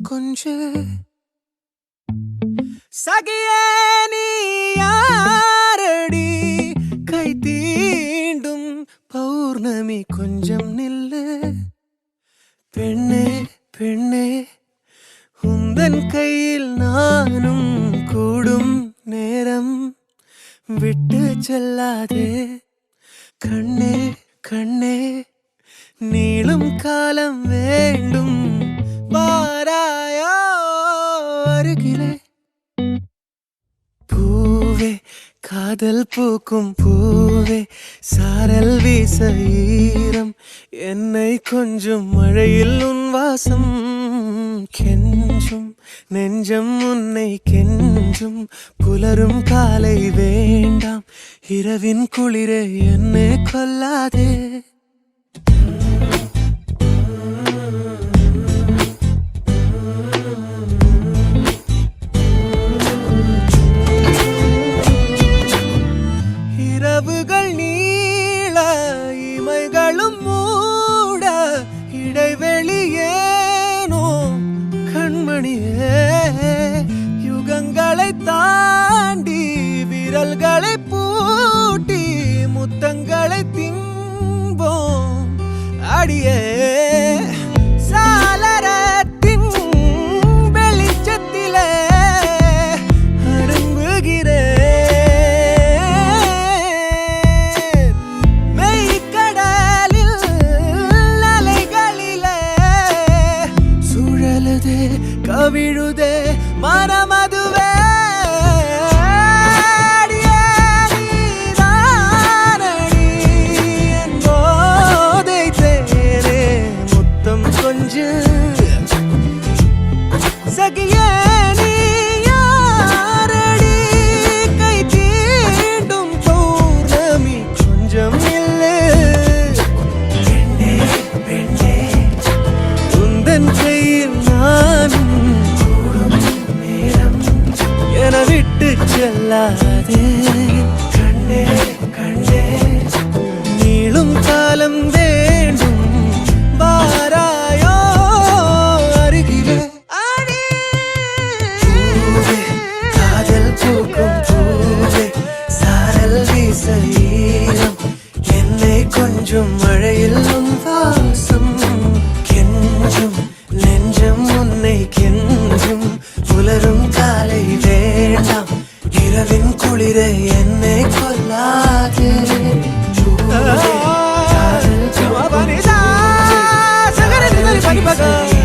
கொஞ்சு சகியே நீ யாரடி கை தீண்டும் பௌர்ணமி கொஞ்சம் நில்லு பெண்ணே பெண்ணே உந்தன் கையில் நானும் கூடும் நேரம் விட்டு செல்லாதே கண்ணே கண்ணே நீளும் காலம் வேண்டும் வாராயோ அருகிலே பூவே காதல் பூக்கும் பூவே சாரல் வீச ஈரம் என்னை கொஞ்சம் மழையில் உன் வாசம் கெஞ்சும் நெஞ்சம் உன்னை கெஞ்சும் புலரும் காலை வேண்டாம் இரவின் குளிரே என்னை கொல்லாதே இரவுகள் நீள இமைகளும் மூட இடைவெளியேனோ கண்மணியே யுகங்களை தாண்டி விரல்களை பூட்டி முத்தங்களை தின்போம் அடியே சாளரத்தின் வெளிச்சத்திலே கவிழுதே மனமதுவே போதை தேரே முத்தம் கொஞ்சு சகியே நீ யாரடி கை தீண்டும் பௌர்ணமி கொஞ்சம் இல்லை பெண்ணே பெண்ணே உந்தன் கையில் நானும் விட்டு செல்லாதே கண்ணே கண்ணே நீளும் காலம் வேண்டும் வாராயோ அருகிலே பூவே காதல் பூக்கும் பூவே சாரல் வீச ஈரம் என்னை கொஞ்சம் மழையில் உன் வாசம் கெஞ்சும் நெஞ்சம் உன்னை கெஞ்சும் புலரும் காலை வேண்டாம் இரவின் குளிரை என்னை கொல்லாதே காதல்